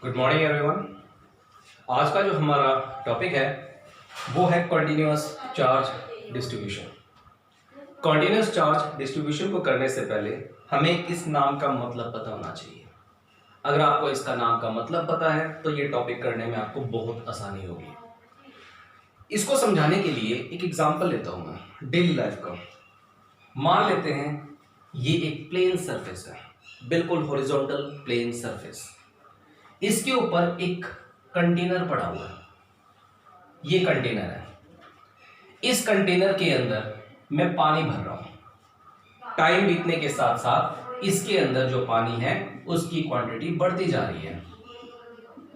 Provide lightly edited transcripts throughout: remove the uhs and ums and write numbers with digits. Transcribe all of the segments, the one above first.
Good morning everyone. आज का जो हमारा टॉपिक है वो है continuous charge distribution. Continuous charge distribution को करने से पहले हमें इस नाम का मतलब पता होना चाहिए। अगर आपको इसका नाम का मतलब पता है तो ये टॉपिक करने में आपको बहुत आसानी होगी। इसको समझाने के लिए एक एग्जांपल लेता हूं मैं डेली लाइफ का। मान लेते हैं ये एक प्लेन सरफेस है, बिल्कुल हॉरिजॉन्टल प्लेन सरफेस। इसके ऊपर एक कंटेनर पड़ा हुआ है। ये कंटेनर है। इस कंटेनर के अंदर मैं पानी भर रहा हूं। टाइम बीतने के साथ साथ इसके अंदर जो पानी है उसकी क्वांटिटी बढ़ती जा रही है।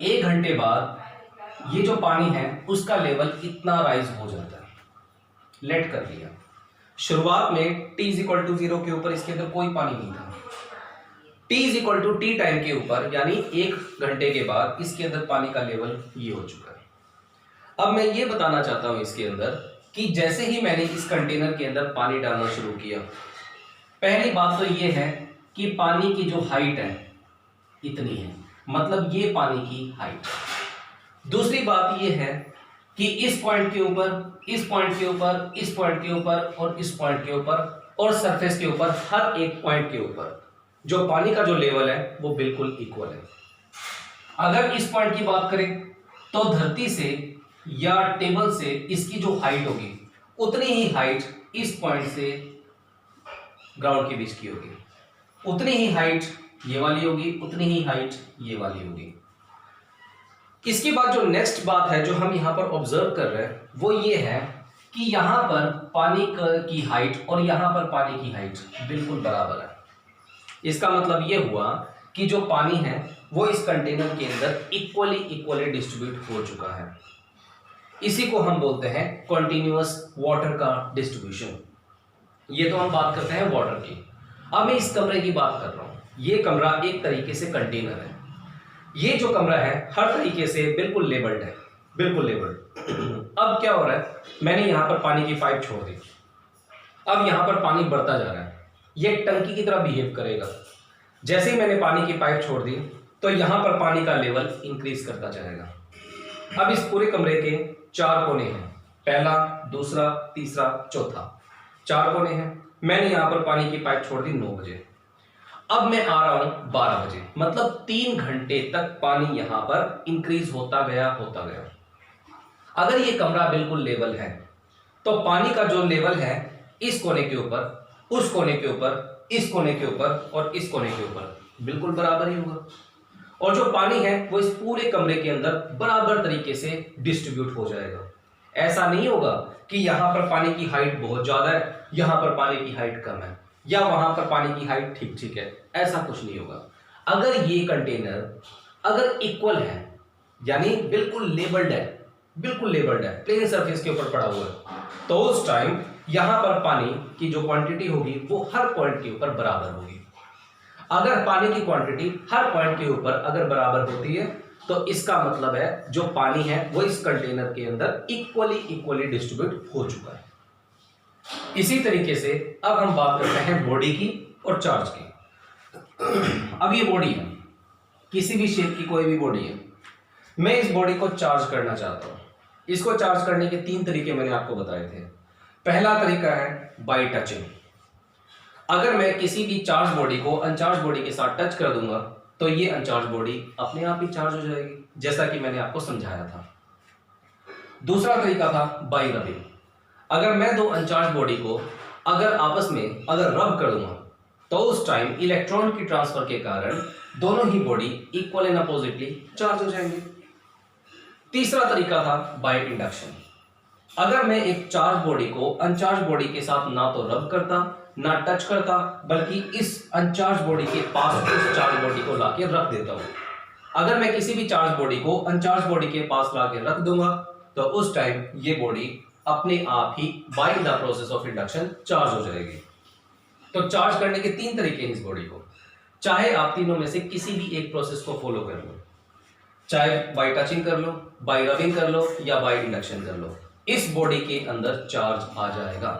1 घंटे बाद ये जो पानी है उसका लेवल इतना राइज हो जाता है। लेट कर लिया। शुरुआत में t = 0 के ऊपर इसके अंदर कोई पानी नहीं था। t = t टाइम के ऊपर यानी 1 घंटे के बाद इसके अंदर पानी का लेवल ये हो चुका है। अब मैं ये बताना चाहता हूं इसके अंदर कि जैसे ही मैंने इस कंटेनर के अंदर पानी डालना शुरू किया, पहली बात तो ये है कि पानी की जो हाइट है इतनी है, मतलब ये पानी की हाइट है। दूसरी बात ये है कि इस पॉइंट के ऊपर, इस पॉइंट के ऊपर, इस पॉइंट के ऊपर और इस पॉइंट के ऊपर और सरफेस के ऊपर, हर एक पॉइंट के ऊपर जो पानी का जो लेवल है वो बिल्कुल इक्वल है। अगर इस पॉइंट की बात करें तो धरती से या टेबल से इसकी जो हाइट होगी उतनी ही हाइट इस पॉइंट से ग्राउंड के बीच की होगी। उतनी ही हाइट ये वाली होगी, उतनी ही हाइट ये वाली होगी। इसके बाद जो नेक्स्ट बात है जो हम यहां पर ऑब्जर्व कर रहे हैं वो ये है कि यहां पर पानी की हाइट और यहां पर पानी की हाइट बिल्कुल बराबर है। इसका मतलब ये हुआ कि जो पानी है वो इस कंटेनर के अंदर इक्वली डिस्ट्रीब्यूट हो चुका है। इसी को हम बोलते हैं कंटिन्यूअस वाटर का डिस्ट्रीब्यूशन। ये तो हम बात करते हैं वाटर की। अब मैं इस कमरे की बात कर रहा हूं। ये कमरा एक तरीके से कंटेनर है। ये जो कमरा है हर तरीके से बिल्कुल लेबल्ड है, बिल्कुल लेबल्ड। अब क्या हो रहा है, मैंने यहां पर पानी की पाइप छोड़ दी। अब यहां पर पानी बढ़ता जा रहा है। ये टंकी की तरह बिहेव करेगा। जैसे ही मैंने पानी की पाइप छोड़ दी तो यहां पर पानी का लेवल इंक्रीज करता जाएगा। अब इस पूरे कमरे के 4 कोने हैं, पहला, दूसरा, तीसरा, चौथा, 4 कोने हैं। मैंने यहां पर पानी की पाइप छोड़ दी 9 बजे। अब मैं आ रहा हूं 12 बजे, मतलब 3 घंटे तक पानी यहां पर इंक्रीज होता गया। अगर ये कमरा बिल्कुल लेवल है तो पानी का जो लेवल है इस कोने के ऊपर, उस कोने के ऊपर, इस कोने के ऊपर और इस कोने के ऊपर बिल्कुल बराबर ही होगा। और जो पानी है वो इस पूरे कमरे के अंदर बराबर तरीके से डिस्ट्रीब्यूट हो जाएगा। ऐसा नहीं होगा कि यहां पर पानी की हाइट बहुत ज्यादा है, यहां पर पानी की हाइट कम है, या वहां पर पानी की हाइट ठीक ठीक है। ऐसा कुछ नहीं होगा। अगर ये कंटेनर अगर इक्वल है यानी बिल्कुल लेबल्ड है, प्लेन सरफेस के ऊपर पड़ा हुआ है, तो उस टाइम यहां पर पानी की जो क्वांटिटी होगी वो हर पॉइंट के ऊपर बराबर होगी। अगर पानी की क्वांटिटी हर पॉइंट के ऊपर अगर बराबर होती है तो इसका मतलब है जो पानी है वो इस कंटेनर के अंदर इक्वली डिस्ट्रीब्यूट हो चुका है। इसी तरीके से अब हम बात करते हैं बॉडी की और चार्ज की। अब ये बॉडी है, किसी भी शेप की कोई भी बॉडी है। मैं इस बॉडी को चार्ज करना चाहता हूं। इसको चार्ज करने के 3 तरीके मैंने आपको बताए थे। पहला तरीका है बाय टचिंग। अगर मैं किसी भी चार्ज बॉडी को अनचार्ज बॉडी के साथ टच कर दूंगा तो ये अनचार्ज बॉडी अपने आप ही चार्ज हो जाएगी, जैसा कि मैंने आपको समझाया था। दूसरा तरीका था बाय रबिंग। अगर मैं 2 अनचार्ज बॉडी को अगर आपस में अगर रब कर दूंगा तो उस टाइम इलेक्ट्रॉन की ट्रांसफर के कारण दोनों ही body equal and oppositely charge हो जाएंगे। तीसरा तरीका था बाय इंडक्शन। अगर मैं एक चार्ज बॉडी को अनचार्ज बॉडी के साथ ना तो रब करता ना टच करता, बल्कि इस अनचार्ज बॉडी के पास इस चार्ज बॉडी को लाके रख देता हूं। अगर मैं किसी भी चार्ज बॉडी को अनचार्ज बॉडी के पास लाके रख दूंगा तो उस टाइम ये बॉडी अपने आप ही by the process of induction charge हो जाएगी। तो चार्ज करने के 3 तरीके हैं इस बॉडी को। चाहे आप तीनों में से किसी भी एक प्रोसेस को फॉलो कर लो, चाहे बाय टचिंग कर लो, बाय रबिंग कर लो या बाय इंडक्शन कर लो, इस बॉडी के अंदर चार्ज आ जाएगा।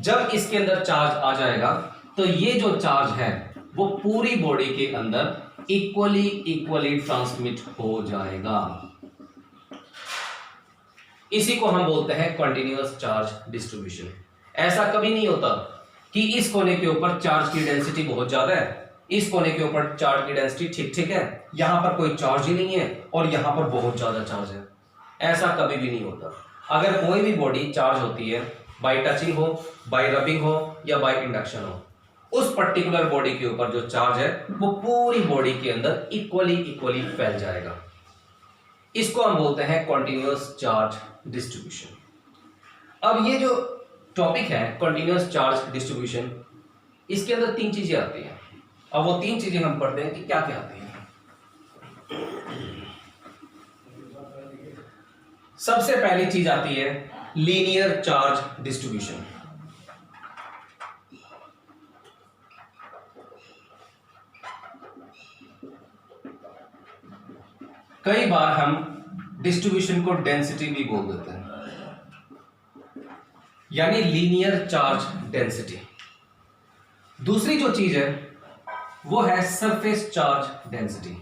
जब इसके अंदर चार्ज आ जाएगा तो ये जो चार्ज है वो पूरी बॉडी के अंदर इक्वली ट्रांसमिट हो जाएगा। इसी को हम बोलते हैं कंटिन्यूअस चार्ज डिस्ट्रीब्यूशन। ऐसा कभी नहीं होता कि इस कोने के ऊपर चार्ज की डेंसिटी बहुत ज्यादा है, इस कोने के ऊपर चार्ज की डेंसिटी ठीक ठीक है, यहां पर कोई चार्ज ही नहीं है और यहां पर बहुत ज्यादा चार्ज है। ऐसा कभी भी नहीं होता। अगर कोई भी बॉडी चार्ज होती है, बाय टचिंग हो, बाय रबिंग हो या बाय इंडक्शन हो, उस पर्टिकुलर बॉडी के ऊपर जो चार्ज है वो पूरी बॉडी के अंदर इक्वली फैल जाएगा। इसको हम बोलते हैं कंटिन्यूअस चार्ज डिस्ट्रीब्यूशन। अब ये जो टॉपिक है कंटिन्यूअस चार्ज डिस्ट्रीब्यूशन, इसके अंदर तीन चीजें आती हैं। अब वो तीन चीजें हम पढ़ते हैं कि क्या क्या आती हैं। सबसे पहली चीज आती है लीनियर चार्ज डिस्ट्रीब्यूशन। कई बार हम डिस्ट्रीब्यूशन को डेंसिटी भी बोल देते हैं, यानी लीनियर चार्ज डेंसिटी। दूसरी जो चीज है वो है सरफेस चार्ज डेंसिटी।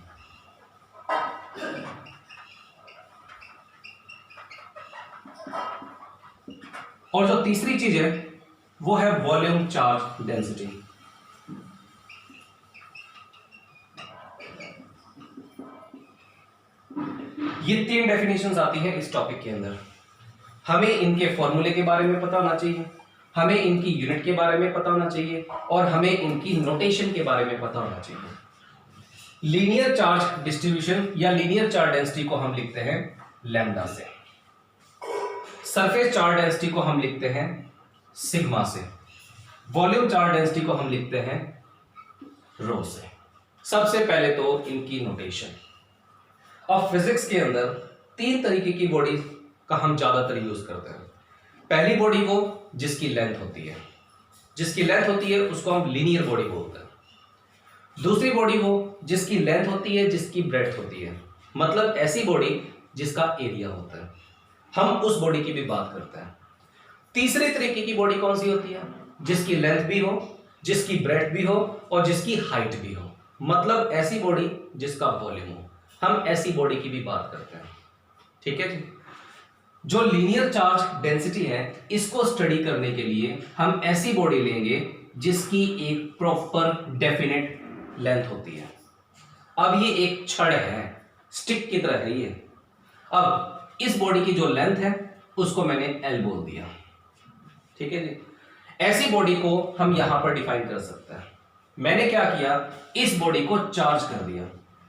और जो तीसरी चीज है वो है वॉल्यूम चार्ज डेंसिटी। ये तीन डेफिनेशंस आती हैं इस टॉपिक के अंदर। हमें इनके फॉर्मूले के बारे में पता होना चाहिए, हमें इनकी यूनिट के बारे में पता होना चाहिए और हमें इनकी नोटेशन के बारे में पता होना चाहिए। लीनियर चार्ज डिस्ट्रीब्यूशन या लीनियर चार्ज डेंसिटी को हम लिखते हैं लैम्डा से। सरफेस चार्ज डेंसिटी को हम लिखते हैं सिग्मा से। वॉल्यूम चार्ज डेंसिटी को हम लिखते हैं रो से। सबसे पहले तो इनकी नोटेशन। अब फिजिक्स के अंदर तीन तरीके की बॉडी का हम ज्यादातर यूज करते हैं। पहली बॉडी वो जिसकी लेंथ होती है, जिसकी लेंथ होती है उसको हम लीनियर बॉडी बोलते हैं। दूसरी बॉडी वो जिसकी लेंथ होती है, जिसकी ब्रेड्थ होती है, मतलब ऐसी बॉडी जिसका एरिया होता है, हम उस बॉडी की भी बात करते हैं। तीसरे तरीके की बॉडी कौन सी होती है? जिसकी लेंथ भी हो, जिसकी ब्रेड्थ भी हो और जिसकी हाइट भी हो, मतलब ऐसी बॉडी जिसका वॉल्यूम हो, हम ऐसी बॉडी की भी बात करते हैं। ठीक है जी। जो लीनियर चार्ज डेंसिटी है इसको स्टडी करने के लिए हम ऐसी बॉडी लेंगे जिसकी एक प्रॉपर डेफिनेट लेंथ होती है। अब ये एक छड़ है, स्टिक की तरह है ये। अब इस बॉडी की जो लेंथ है उसको मैंने L बोल दिया। ठीक है जी। ऐसी बॉडी को हम यहां पर डिफाइन कर सकते हैं। मैंने क्या किया, इस बॉडी को चार्ज कर दिया,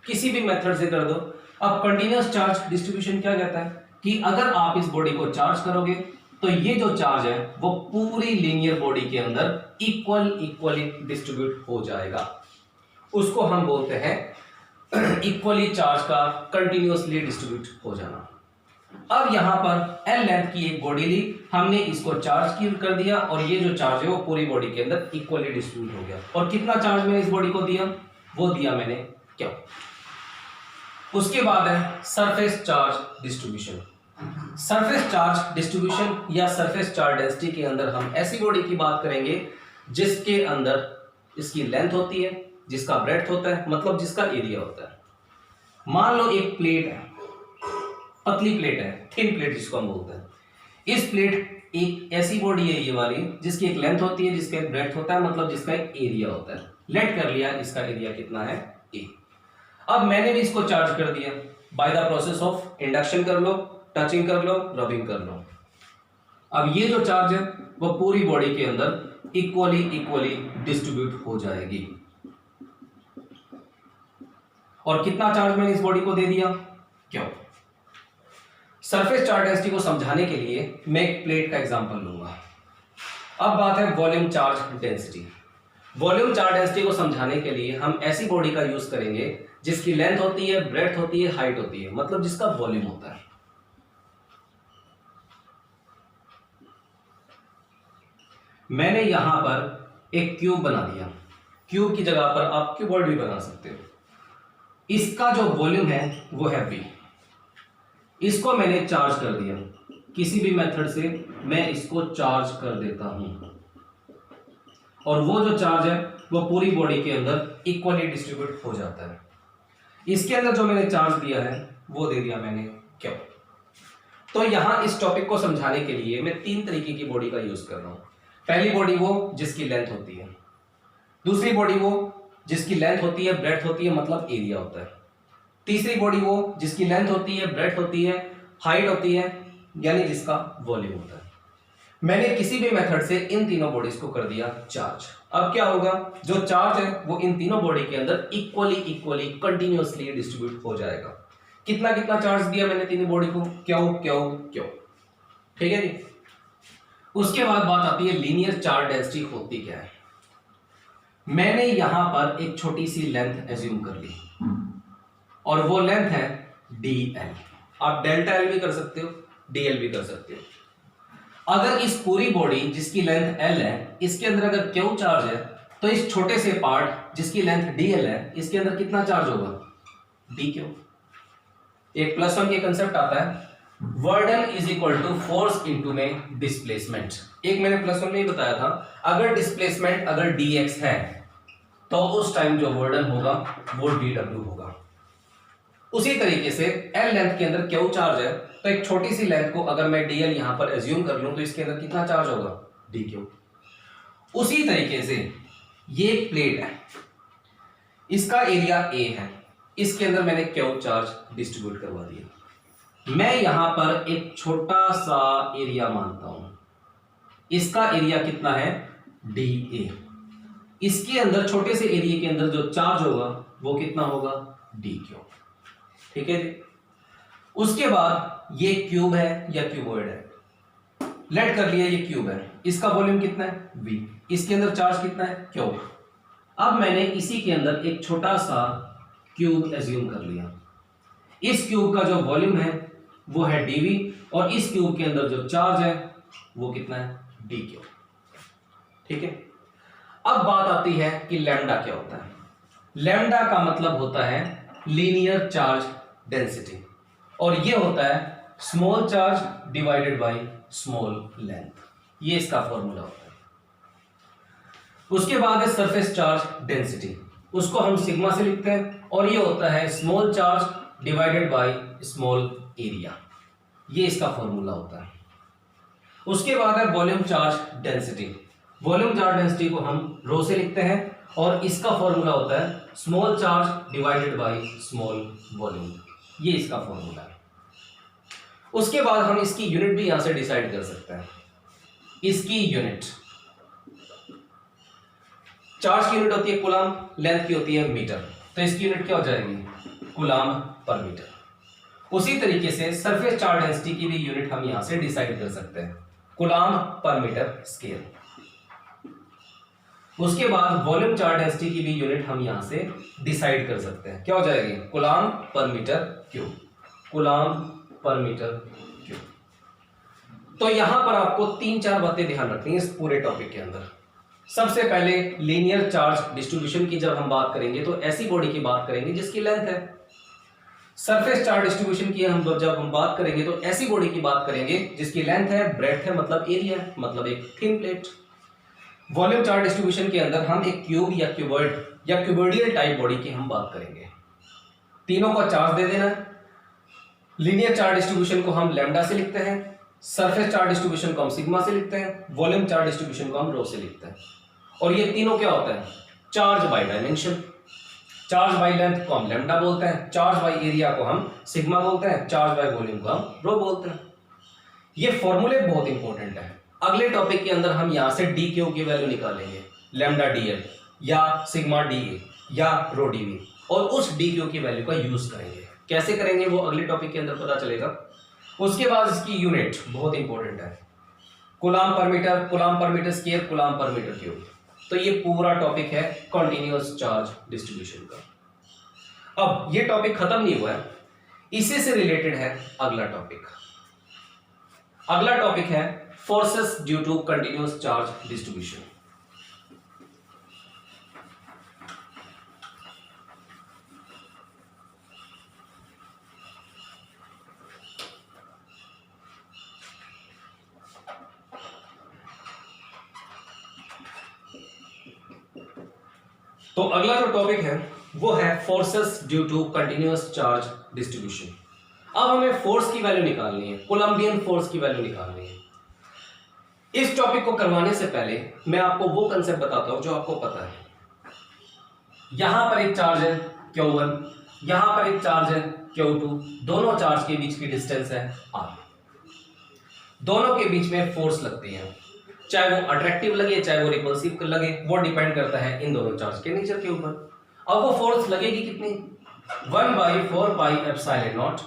किसी भी मेथड से कर दो। अब कंटीन्यूअस चार्ज डिस्ट्रीब्यूशन क्या कहता है कि अगर आप इस बॉडी को चार्ज करोगे तो ये जो चार्ज है वो पूरी लीनियर बॉडी के अंदर इक्वली डिस्ट्रीब्यूट हो जाएगा। उसको हम बोलते हैं इक्वली चार्ज का कंटिन्यूअसली डिस्ट्रीब्यूट हो जाना। अब यहां पर L लेंथ की एक बॉडी ली, हमने इसको चार्ज कर दिया और ये जो चार्ज है वो पूरी बॉडी के अंदर इक्वली डिस्ट्रीब्यूट हो गया। और कितना चार्ज मैंने इस बॉडी को दिया? वो दिया मैंने क्या। उसके बाद है surface charge distribution. Surface charge distribution या सरफेस चार्ज डेंसिटी के अंदर हम ऐसी बॉडी की बात करेंगे जिसके अंदर इसकी लेंथ होती है, जिसका ब्रेड्थ होता है, मतलब जिसका एरिया होता है। मान लो एक प्लेट है, पतली प्लेट है, थिन प्लेट जिसको हम बोलते हैं। इस प्लेट एक ऐसी बॉडी है ये वाली जिसकी एक लेंथ होती है, जिसका एक ब्रेड्थ होता है, मतलब जिसका एक एरिया होता है। लेट कर लिया इसका एरिया कितना है A। अब मैंने भी इसको चार्ज कर दिया bye the process of induction कर लो, टचिंग कर लो, रबिंग कर लो। अब ये जो चार्ज है वो पूरी बॉडी के अंदर इक्वली डिस्ट्रीब्यूट हो जाएगी। और कितना चार्ज मैंने इस बॉडी को दे दिया? क्यों? सरफेस चार्ज डेंसिटी को समझाने के लिए मैं एक प्लेट का एग्जांपल लूंगा। अब बात है volume charge density. Volume charge density को समझाने के लिए हम ऐसी बॉडी का यूज करेंगे जिसकी लेंथ होती है, ब्रेड्थ होती है, हाइट होती है, मतलब जिसका वॉल्यूम होता है। मैंने यहां पर एक क्यूब बना दिया। क्यूब की जगह पर आप क्यूबॉइड भी बना सकते हो। इसका जो वॉल्यूम है वो है V। इसको मैंने चार्ज कर दिया, किसी भी मेथड से मैं इसको चार्ज कर देता हूं और वो जो चार्ज है वो पूरी बॉडी के अंदर इक्वली डिस्ट्रीब्यूट हो जाता है। इसके अंदर जो मैंने चार्ज दिया है वो दे दिया मैंने क्यू। तो यहां इस टॉपिक को समझाने के लिए मैं 3 तरीके की बॉडी का यूज कर रहा हूं। पहली बॉडी वो जिसकी लेंथ होती है, दूसरी बॉडी वो जिसकी लेंथ होती है, ब्रेड्थ होती है, मतलब एरिया होता है, तीसरी बॉडी वो जिसकी लेंथ होती है, ब्रेड्थ होती है, हाइट होती है, यानी जिसका वॉल्यूम होता है। मैंने किसी भी मेथड से इन तीनों बॉडीज को कर दिया चार्ज। अब क्या होगा, जो चार्ज है वो इन तीनों बॉडी के अंदर इक्वली कंटिन्यूअसली डिस्ट्रीब्यूट हो जाएगा। कितना कितना चार्ज दिया मैंने तीनों बॉडी को, क्यों क्यों क्यों, ठीक है जी। उसके बाद बात आती है लीनियर चार्ज डेंसिटी होती क्या है। मैंने यहां पर एक छोटी सी लेंथ एज्यूम कर ली और वो लेंथ है dl। आप डेल्टा एल भी कर सकते हो, dl भी कर सकते हो। अगर इस पूरी बॉडी जिसकी लेंथ l है, इसके अंदर अगर q चार्ज है, तो इस छोटे से पार्ट जिसकी लेंथ dl है, इसके अंदर कितना चार्ज होगा, dq। एक +1 के कंसेप्ट आता है, work done is equal to force into में डिस्प्लेसमेंट। एक मैंने +1 में ही बताया था, अगर डिस्प्लेसमेंट अगर dx है तो उस टाइम जो वर्डन होगा वो dw होगा। उसी तरीके से L लेंथ के अंदर Q चार्ज है, तो एक छोटी सी लेंथ को अगर मैं dl यहां पर एज्यूम कर लूं तो इसके अंदर कितना चार्ज होगा, dq। उसी तरीके से ये एक प्लेट है, इसका एरिया a है, इसके अंदर मैंने Q चार्ज डिस्ट्रीब्यूट करवा दिया। मैं यहां पर एक छोटा सा एरिया मानता हूं, इसका एरिया कितना है, dA। इसके अंदर छोटे से एरिया के अंदर जो चार्ज होगा वो कितना होगा, dq, ठीक है जी। उसके बाद ये क्यूब है या क्यूबॉइड है, लेट कर लिया ये क्यूब है, इसका वॉल्यूम कितना है, v, इसके अंदर चार्ज कितना है, q। अब मैंने इसी के अंदर एक छोटा सा क्यूब एज्यूम कर लिया, इस क्यूब का जो वॉल्यूम है वो है dv और इस क्यूब के अंदर जो चार्ज है वो कितना है, dq, ठीक है। अब बात आती है कि लैम्डा क्या होता है। लैम्डा का मतलब होता है लीनियर चार्ज डेंसिटी, और ये होता है small charge divided by small length, ये इसका फॉर्मूला होता है। उसके बाद है सरफेस चार्ज डेंसिटी, उसको हम सिग्मा से लिखते हैं, और ये होता है small charge divided by small area, ये इसका फॉर्मूला होता है। उसके बाद है volume charge density, volume charge density को हम रो से लिखते हैं और इसका फॉर्मूला होता है small charge divided by small volume, ये इसका फॉर्मूला है। उसके बाद हम इसकी यूनिट भी यहां से डिसाइड कर सकते हैं। इसकी यूनिट, चार्ज की यूनिट होती है कूलाम, लेंथ की होती है मीटर, तो इसकी यूनिट क्या हो जाएगी, कूलाम पर मीटर। उसी तरीके से सरफेस चार्ज डेंसिटी की भी यूनिट हम यहां से डिसाइड कर सकते हैं, कूलाम पर मीटर स्क्वायर। उसके बाद वॉल्यूम चार्ज डेंसिटी की भी यूनिट हम यहां से डिसाइड कर सकते हैं, क्या हो जाएगी, कूलाम पर मीटर क्यूब, कूलाम पर मीटर क्यूब। तो यहां पर आपको 3-4 बातें ध्यान रखनी है इस पूरे टॉपिक के अंदर। सबसे पहले लीनियर चार्ज डिस्ट्रीब्यूशन की जब हम बात करेंगे तो ऐसी बॉडी की बात करेंगे जिसकी लेंथ है। सरफेस चार्ज डिस्ट्रीब्यूशन की जब हम बात करेंगे तो ऐसी बॉडी की बात करेंगे जिसकी लेंथ है, ब्रेड्थ है, मतलब एरिया है, मतलब एक thin plate. Volume charge distribution के अंदर हम एक क्यूब या क्यूबॉइड या क्यूबॉइडियल टाइप बॉडी की हम बात करेंगे। तीनों को चार्ज दे देना। लीनियर चार्ज डिस्ट्रीब्यूशन को हम लैम्डा से लिखते हैं, सरफेस चार्ज डिस्ट्रीब्यूशन को हम सिग्मा से लिखते हैं, वॉल्यूम चार्ज डिस्ट्रीब्यूशन को हम रो से लिखते हैं। और ये तीनों क्या होता है, charge by dimension. Charge by length को हम लैम्डा बोलते हैं, चार्ज बाय एरिया को हम सिग्मा बोलते हैं, चार्ज बाय वॉल्यूम को हम रो बोलते हैं। ये फॉर्मूले बहुत इंपॉर्टेंट है। अगले टॉपिक के अंदर हम यहां से डी क्यू की वैल्यू निकालेंगे, लैम्डा डीएल या सिग्मा डीए या रो डीवी, और उस डी क्यू की वैल्यू का यूज करेंगे। कैसे करेंगे वो अगले टॉपिक के अंदर पता चलेगा। उसके बाद इसकी यूनिट बहुत इंपॉर्टेंट है, कूलाम पर मीटर, कूलाम पर मीटर स्क्वायर, कूलाम पर मीटर क्यूब। तो ये पूरा टॉपिक है कॉन्टिन्यूअस चार्ज डिस्ट्रीब्यूशन का। अब ये टॉपिक खत्म नहीं हुआ है, इसी से रिलेटेड है अगला टॉपिक। अगला टॉपिक है forces due to continuous charge distribution. तो अगला जो टॉपिक है वो है forces due to continuous charge distribution. अब हमें फोर्स की वैल्यू निकालनी है, कोलंबियन फोर्स की वैल्यू निकालनी है। इस टॉपिक को करवाने से पहले मैं आपको वो कंसेप्ट बताता हूं जो आपको पता है। यहां पर एक चार्ज है Q1, यहां पर एक चार्ज है Q2, दोनों चार्ज के बीच की डिस्टेंस है R। दोनों के बीच में फोर्स लगती है, चाहे वो अट्रैक्टिव लगे चाहे वो रिपल्सिव लगे, वो डिपेंड करता है इन दोनों चार्ज के नेचर के ऊपर। अब वो फोर्स लगेगी कितनी, 1/4πε0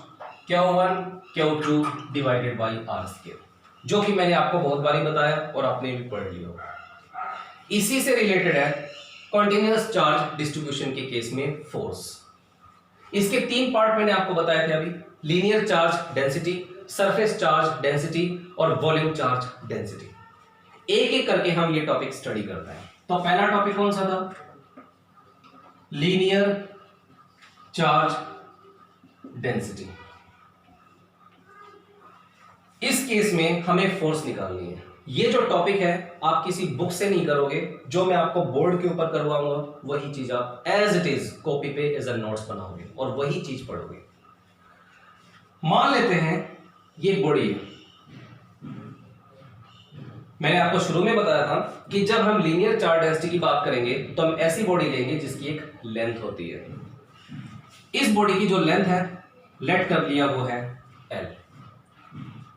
Q1 Q2 divided by R square, जो कि मैंने आपको बहुत बारी बताया और आपने भी पढ़ लिया होगा। इसी से रिलेटेड है कॉन्टिन्यूअस चार्ज डिस्ट्रीब्यूशन के केस में फोर्स। इसके 3 पार्ट मैंने आपको बताए थे अभी, linear charge density, surface charge density और वॉल्यूम चार्ज डेंसिटी। एक एक करके हम ये टॉपिक स्टडी करते हैं। तो पहला टॉपिक कौन सा था, लीनियर चार्ज डेंसिटी। इस केस में हमें फोर्स निकालनी है। ये जो टॉपिक है आप किसी बुक से नहीं करोगे, जो मैं आपको बोर्ड के ऊपर करवाऊंगा वही चीज आप एज इट इज कॉपी पे एज अ नोट्स बनाओगे और वही चीज पढ़ोगे। मान लेते हैं ये बॉडी है। मैंने आपको शुरू में बताया था कि जब हम लीनियर चार्ज डेंसिटी की बात करेंगे तो हम ऐसी बॉडी लेंगे जिसकी एक लेंथ होती है। इस बॉडी की जो लेंथ है लेट कर लिया वो है L।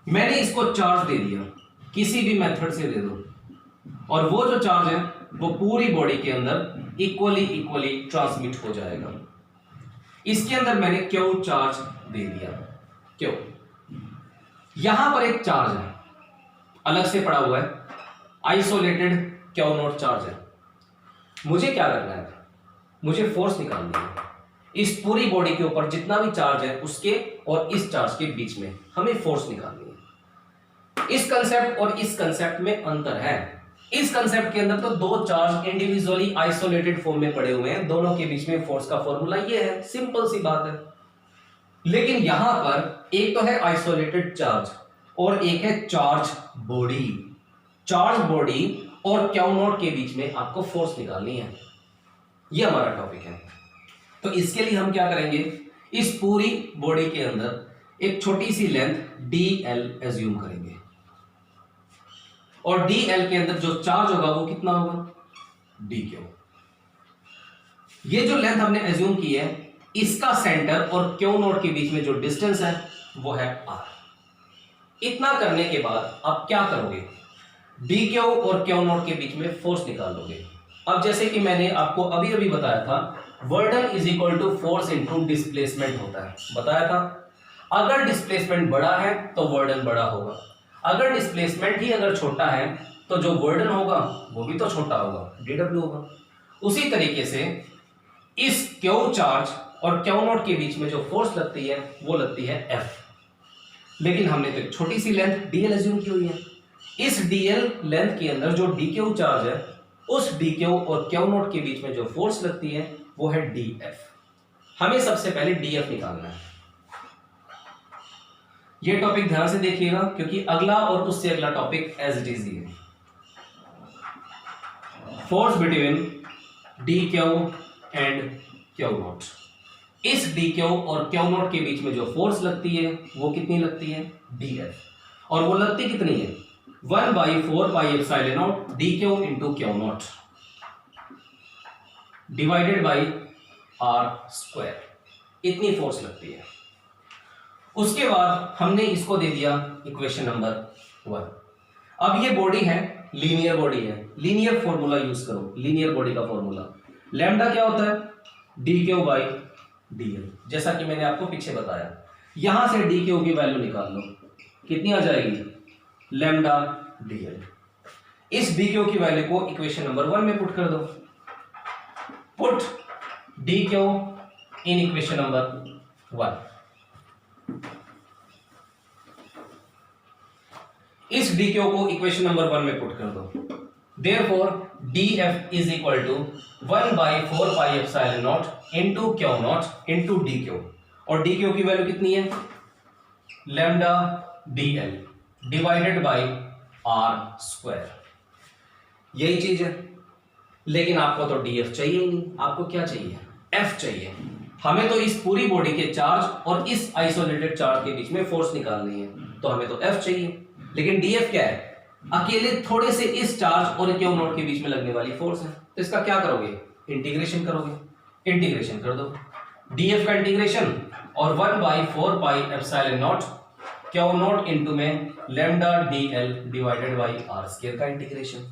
मैंने इसको चार्ज दे दिया, किसी भी मेथड से दे दो, और वो जो चार्ज है वो पूरी बॉडी के अंदर इक्वली ट्रांसमिट हो जाएगा। इसके अंदर मैंने Q चार्ज दे दिया, Q। यहां पर एक चार्ज है अलग से पड़ा हुआ है, आइसोलेटेड Q0 चार्ज है। मुझे क्या करना है, मुझे फोर्स निकालनी है। इस पूरी बॉडी के ऊपर जितना भी चार्ज है उसके और इस चार्ज के बीच में हमें फोर्स निकालनी है। इस कंसेप्ट और इस कंसेप्ट में अंतर है। इस कंसेप्ट के अंदर तो दो चार्ज इंडिविजुअली आइसोलेटेड फॉर्म में पड़े हुए हैं, दोनों के बीच में फोर्स का फॉर्मूला ये है, सिंपल सी बात है। लेकिन यहां पर एक तो है आइसोलेटेड चार्ज और एक है चार्ज बॉडी। चार्ज बॉडी और Q0 के बीच में आपको फोर्स निकालनी है, ये हमारा टॉपिक है। तो इसके लिए हम क्या करेंगे, इस पूरी बॉडी के अंदर एक छोटी सी लेंथ dl एज्यूम करेंगे, और dl के अंदर जो चार्ज होगा वो कितना होगा, dq। ये जो लेंथ हमने एज्यूम की है, इसका सेंटर और Q0 के बीच में जो डिस्टेंस है वो है r। इतना करने के बाद आप क्या करोगे, dq और Q0 के बीच में फोर्स निकाल लोगे। अब जैसे कि मैंने आपको अभी अभी बताया था, work done is equal to force into displacement होता है, बताया था। अगर डिस्प्लेसमेंट बड़ा है तो वर्डन बड़ा होगा, अगर डिस्प्लेसमेंट ही अगर छोटा है तो जो वर्डन होगा वो भी तो छोटा होगा, dw होगा। उसी तरीके से इस Q चार्ज और Q0 के बीच में जो फोर्स लगती है वो लगती है F। लेकिन हमने तो एक छोटी सी लेंथ dl एज्यूम की हुई है। इस dl लेंथ के अंदर जो dq चार्ज है, उस dq और Q0 के बीच में जो फोर्स लगती है वो है df। हमें सबसे पहले df निकालना है। ये टॉपिक ध्यान से देखिएगा क्योंकि अगला और उससे अगला टॉपिक एज इट इज ही है। Force between dq and Q0। इस dq और Q0 के बीच में जो फोर्स लगती है वो कितनी लगती है, df। और वो लगती कितनी है, 1/4πε0 dq into Q0 divided by r square, इतनी फोर्स लगती है। उसके बाद हमने इसको दे दिया इक्वेशन नंबर 1। अब ये बॉडी है, लीनियर बॉडी है, लीनियर फॉर्मूला यूज करो। लीनियर बॉडी का फॉर्मूला लैम्डा क्या होता है, dq बाई dl, जैसा कि मैंने आपको पीछे बताया। यहां से dq की वैल्यू निकाल लो, कितनी आ जाएगी, लैम्डा dl। इस dq की वैल्यू को इक्वेशन नंबर 1 में पुट कर दो। Put dq in equation number 1। इस dq को इक्वेशन नंबर 1 में पुट कर दो। Therefore df is equal to 1/4πε0 into Q0 into dq, और dq की वैल्यू कितनी है, lambda dl divided by r square. यही चीज है। लेकिन आपको तो डीएफ चाहिए ही नहीं, आपको क्या चाहिए, एफ चाहिए। हमें तो इस पूरी बॉडी के चार्ज और इस आइसोलेटेड चार्ज के बीच में फोर्स निकालनी है, तो हमें तो एफ चाहिए। लेकिन डीएफ क्या है, अकेले थोड़े से इस चार्ज और क्यू नॉट के बीच में लगने वाली फोर्स है। तो इसका क्या करोगे, इंटीग्रेशन करोगे। इंटीग्रेशन कर दो, डीएफ का इंटीग्रेशन और 1/4πε0 क्यू नॉट इंटू में lambda dl divided by are square का इंटीग्रेशन।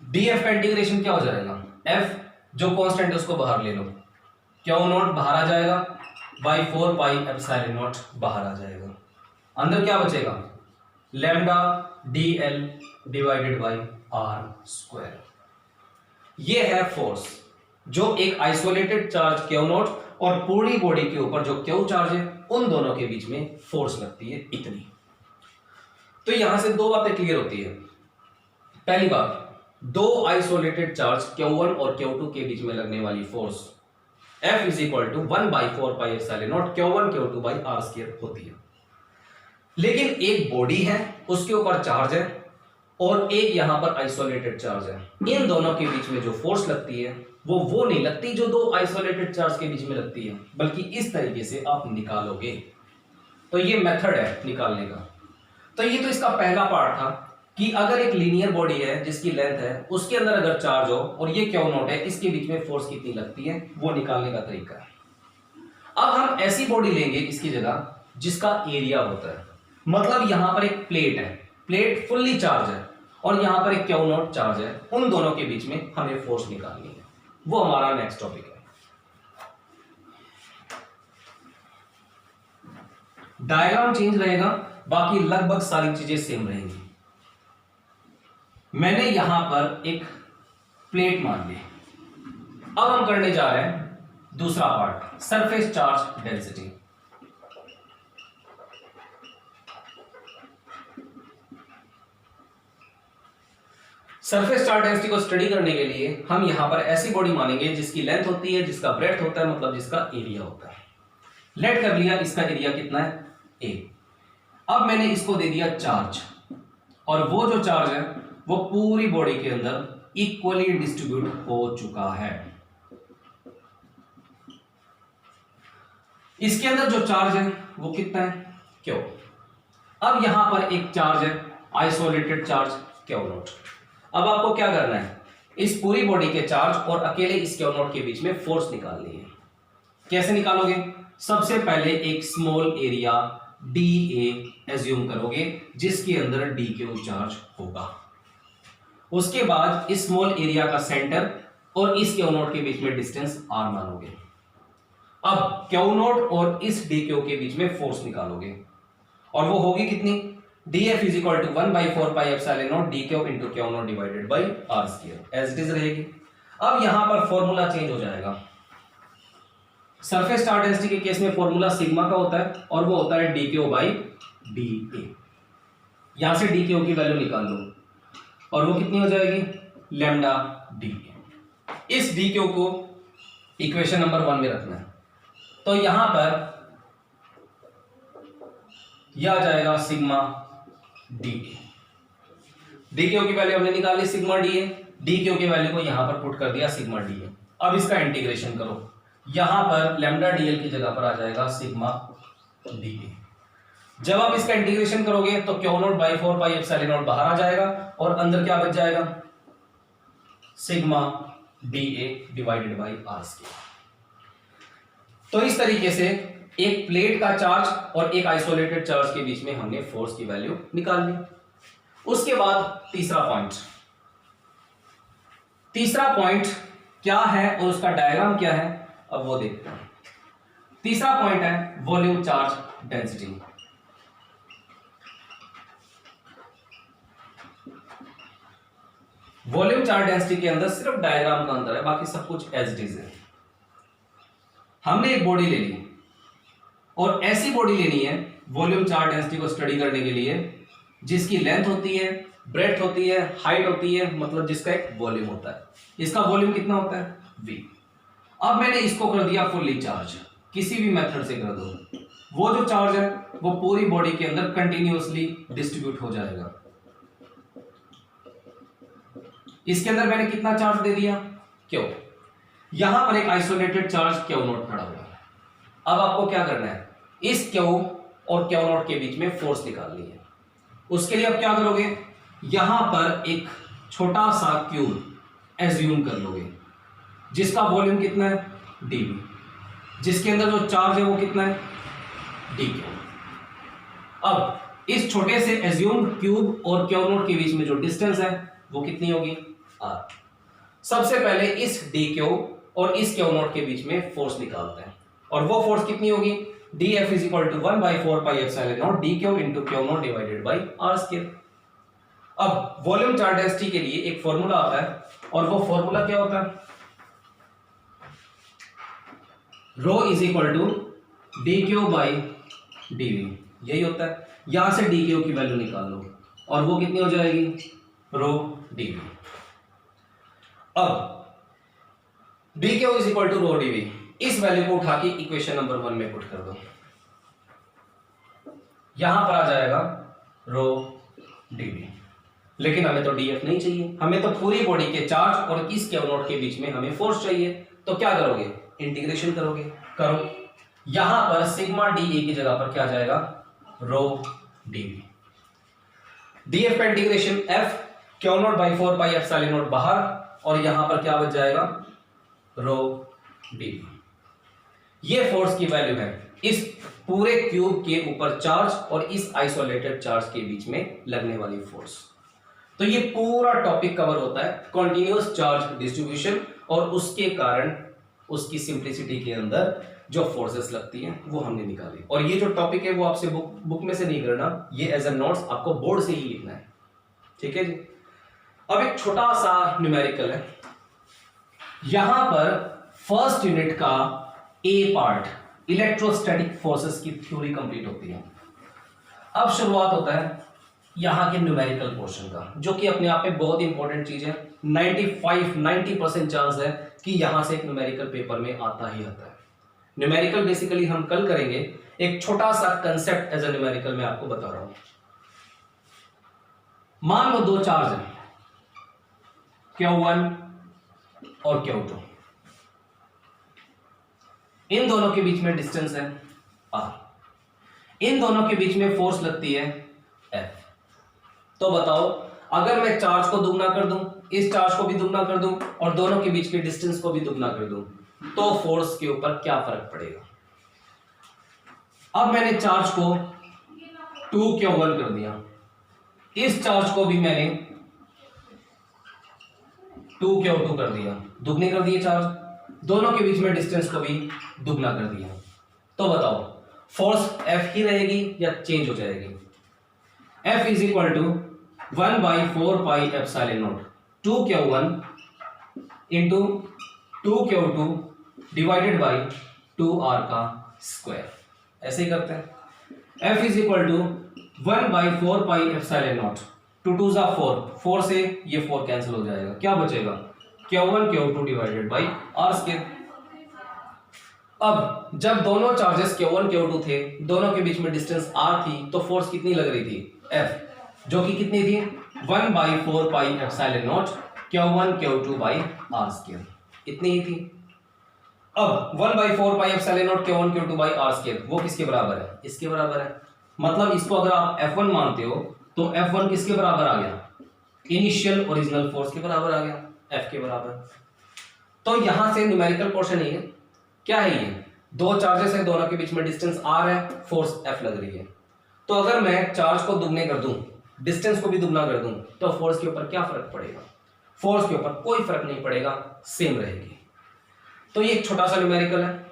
डीएफ का इंटीग्रेशन क्या हो जाएगा, एफ जो कांस्टेंट है उसको बाहर ले लो, क्यू नॉट बाहर आ जाएगा, बाई 4πε0 बाहर आ जाएगा, अंदर क्या बचेगा, lambda dl divided by are square. ये है फोर्स जो एक आइसोलेटेड चार्ज क्यू नॉट और पूरी बॉडी के ऊपर जो क्यू चार्ज है उन दोनों के बीच में फोर्स लगती है इतनी। तो यहां से दो बातें क्लियर होती है। पहली बात, दो आइसोलेटेड चार्ज Q1 और Q2 के बीच में लगने वाली force F is equal to 1/4πε0 Q1 Q2 by are square होती है। लेकिन एक बॉडी है, उसके ऊपर चार्ज है, और एक यहां पर आइसोलेटेड चार्ज है। इन दोनों के बीच में जो फोर्स लगती है वो नहीं लगती जो दो आइसोलेटेड चार्ज के बीच में लगती है, बल्कि इस तरीके से आप निकालोगे। तो ये मेथड है निकालने का। तो ये तो इसका पहला पार्ट था कि अगर एक लीनियर बॉडी है जिसकी लेंथ है, उसके अंदर अगर चार्ज हो और ये क्यू नॉट है, इसके बीच में फोर्स कितनी लगती है वो निकालने का तरीका है। अब हम ऐसी बॉडी लेंगे इसकी जगह जिसका एरिया होता है, मतलब यहां पर एक प्लेट है, प्लेट फुल्ली चार्ज है और यहां पर एक क्यू नॉट चार्ज है, उन दोनों के बीच में हमें फोर्स निकालनी है। वो हमारा नेक्स्ट टॉपिक है। डायग्राम चेंज रहेगा, बाकी लगभग सारी चीजें सेम रहेंगी। मैंने यहां पर एक प्लेट मान ली। अब हम करने जा रहे हैं दूसरा part, surface charge density. Surface charge density को स्टडी करने के लिए हम यहां पर ऐसी बॉडी मानेंगे जिसकी लेंथ होती है, जिसका ब्रेड्थ होता है, मतलब जिसका एरिया होता है। लेट कर लिया, इसका एरिया कितना है, ए। अब मैंने इसको दे दिया चार्ज, और वो जो चार्ज है वो पूरी बॉडी के अंदर इक्वली डिस्ट्रीब्यूट हो चुका है। इसके अंदर जो चार्ज है वो कितना है, क्यू। अब यहां पर एक चार्ज है, आइसोलेटेड चार्ज क्यू नॉट। अब आपको क्या करना है, इस पूरी बॉडी के चार्ज और अकेले इस क्यू नॉट के बीच में फोर्स निकालनी है। कैसे निकालोगे, सबसे पहले एक small area D A assume करोगे जिसके अंदर डी क्यू चार्ज होगा। उसके बाद इस स्मॉल एरिया का सेंटर और इस क्यू नॉट के बीच में डिस्टेंस आर मानोगे। अब क्यू नॉट और इस डी क्यू के बीच में फोर्स निकालोगे, और वो होगी कितनी, dF is equal to 1/4πε0 dq into Q not divided by are square, as it is रहेगी। अब यहां पर फॉर्मूला चेंज हो जाएगा। सरफेस चार्ज डेंसिटी के केस में फॉर्मूला सिग्मा का होता है, और वो होता है dq बाई dA। यहां से dq की वैल्यू निकाल लो, और वो कितनी हो जाएगी, लैम्डा dA। इस dq को इक्वेशन नंबर 1 में रखना है। तो यहां पर यह आ जाएगा सिग्मा डी क्यू की वैल्यू हमने निकाली सिग्मा डी ए, डी क्यू की वैल्यू को यहां पर पुट कर दिया सिग्मा डी ए। अब इसका इंटीग्रेशन करो, यहां पर लैम्डा डीएल की जगह पर आ जाएगा सिग्मा डी ए। जब आप इसका इंटीग्रेशन करोगे तो क्यू नॉट बाई 4πε0 बाहर आ जाएगा, और अंदर क्या बच जाएगा, sigma d a divided by are square. तो इस तरीके से एक प्लेट का चार्ज और एक आइसोलेटेड चार्ज के बीच में हमने फोर्स की वैल्यू निकाल ली। उसके बाद तीसरा पॉइंट क्या है और उसका डायग्राम क्या है, अब वो देखते हैं। तीसरा पॉइंट है volume charge density. Volume charge density के अंदर सिर्फ डायग्राम का अंतर है, बाकी सब कुछ एज इट इज है। हमने एक बॉडी ले ली, और ऐसी बॉडी लेनी है वॉल्यूम चार्ज डेंसिटी को स्टडी करने के लिए जिसकी लेंथ होती है, ब्रेड्थ होती है, हाइट होती है, मतलब जिसका एक वॉल्यूम होता है। इसका वॉल्यूम कितना होता है, v। अब मैंने इसको कर दिया फुल्ली चार्ज, किसी भी मेथड से कर दो, वो जो चार्ज है वो पूरी बॉडी के अंदर कंटिन्यूअसली डिस्ट्रीब्यूट हो जाएगा। इसके अंदर मैंने कितना चार्ज दे दिया, क्यू। यहां पर एक आइसोलेटेड चार्ज क्यू नॉट खड़ा हुआ है। अब आपको क्या करना है, इस क्यू और क्यू नॉट के बीच में फोर्स निकालनी है। उसके लिए अब क्या करोगे, यहां पर एक छोटा सा क्यूब एज्यूम कर लोगे जिसका वॉल्यूम कितना है, डीवी, जिसके अंदर जो चार्ज है वो कितना है, डी क्यू। अब इस छोटे से एज्यूम क्यूब और क्यू नॉट के बीच में जो डिस्टेंस है वो कितनी होगी, आर। सबसे पहले इस डी क्यू और इस क्यू नॉट के बीच में फोर्स निकालते हैं, और वो फोर्स कितनी होगी, d f is equal to 1/4 pi epsilon nought d q into Q not divided by are square. अब वॉल्यूम चार्ज डेंसिटी के लिए एक फॉर्मूला आता है, और वो फॉर्मूला क्या होता है, rho is equal to D Q by DV, यही होता है। यहां से डी क्यू की वैल्यू निकाल लो, और वो कितनी हो जाएगी, रो डीवी। अब d q is equal to rho dv, इस वैल्यू को उठा के इक्वेशन नंबर 1 में पुट कर दो। यहां पर आ जाएगा रो डीवी, लेकिन हमें तो डीएफ नहीं चाहिए, हमें तो पूरी बॉडी के चार्ज और इस क्यू नॉट के बीच में हमें फोर्स चाहिए। तो क्या करोगे, इंटीग्रेशन करोगे, करो। यहां पर सिग्मा डी ए की जगह पर क्या जाएगा, रो डीवी। डीएफ का integration F Q not by 4 pi epsilon not बाहर, और यहां पर क्या बच जाएगा, रो डीवी। ये फोर्स की वैल्यू है इस पूरे क्यूब के ऊपर चार्ज और इस आइसोलेटेड चार्ज के बीच में लगने वाली फोर्स। तो ये पूरा टॉपिक कवर होता है कॉन्टिन्यूअस चार्ज डिस्ट्रीब्यूशन, और उसके कारण उसकी सिंप्लिसिटी के अंदर जो फोर्सेस लगती हैं वो हमने निकाली। और ये जो टॉपिक है वो आपसे बुक में से नहीं करना, ये एज ए नोट्स आपको बोर्ड से ही लिखना है, ठीक है जी। अब एक छोटा सा न्यूमेरिकल है, यहां पर फर्स्ट यूनिट का ए पार्ट इलेक्ट्रोस्टैटिक फोर्सेस की थ्योरी कंप्लीट होती है। अब शुरुआत होता है यहां के न्यूमेरिकल पोर्शन का, जो कि अपने आप में बहुत इंपॉर्टेंट चीज है। 90% चांस है कि यहां से एक न्यूमेरिकल पेपर में आता ही आता है। न्यूमेरिकल बेसिकली हम कल करेंगे, एक छोटा सा कंसेप्ट एज ए न्यूमेरिकल मैं आपको बता रहा हूं। मान लो दो चार्ज है, Q1 और Q2, इन दोनों के बीच में डिस्टेंस है R, इन दोनों के बीच में फोर्स लगती है F। तो बताओ, अगर मैं चार्ज को दुगना कर दूं, इस चार्ज को भी दुगना कर दूं, और दोनों के बीच के डिस्टेंस को भी दुगना कर दूं, तो फोर्स के ऊपर क्या फर्क पड़ेगा। अब मैंने चार्ज को 2Q1 कर दिया, इस चार्ज को भी मैंने 2Q2 कर दिया, दुगने कर दिए चार्ज, दोनों के बीच में डिस्टेंस को भी दुगना कर दिया। तो बताओ फोर्स F ही रहेगी या चेंज हो जाएगी। F is equal to 1/4 pi epsilon nought 2Q1 into 2Q2 divided by 2R का स्क्वायर। ऐसे ही करते हैं। F is equal to 1/4 pi epsilon nought, 2 2 जा 4, 4 से ये 4 कैंसिल हो जाएगा, क्या बचेगा, Q1 Q2 divided by R square. अब जब दोनों चार्जेस Q1 Q2 थे, दोनों के बीच में डिस्टेंस R थी, तो फोर्स कितनी लग रही थी, F, जो कि कितनी थी 1/4 pi epsilon not Q1 Q2 by R square, इतनी ही थी। अब 1/4 pi epsilon not Q1 Q2 by R square वो किसके बराबर है, इसके बराबर है। मतलब इसको अगर आप F1 मानते हो तो F1 किसके बराबर आ गया, इनिशियल ओरिजिनल फोर्स के बराबर आ गया, F के बराबर। तो यहां से न्यूमेरिकल पोर्शन ही है, क्या है ये, दो चार्जेस है, दोनों के बीच में डिस्टेंस R है, फोर्स F लग रही है। तो अगर मैं चार्ज को दुगने कर दूं, डिस्टेंस को भी दुगना कर दूं, तो फोर्स के ऊपर क्या फर्क पड़ेगा, फोर्स के ऊपर कोई फर्क नहीं पड़ेगा, सेम रहेगी। तो ये एक छोटा सा न्यूमेरिकल है,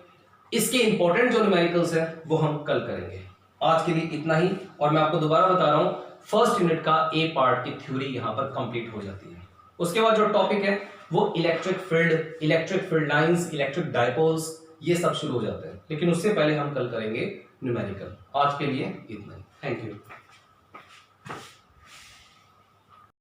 इसके इंपॉर्टेंट जो न्यूमेरिकल्स है वो हम कल करेंगे। आज के लिए इतना ही, और मैं आपको दोबारा बता रहा हूं, फर्स्ट यूनिट का ए पार्ट की थ्योरी यहां पर कंप्लीट हो जाती है। उसके बाद जो टॉपिक है वो electric field lines, electric dipoles, ये सब शुरू हो जाते हैं, लेकिन उससे पहले हम कल करेंगे न्यूमेरिकल। आज के लिए इतना ही, थैंक यू।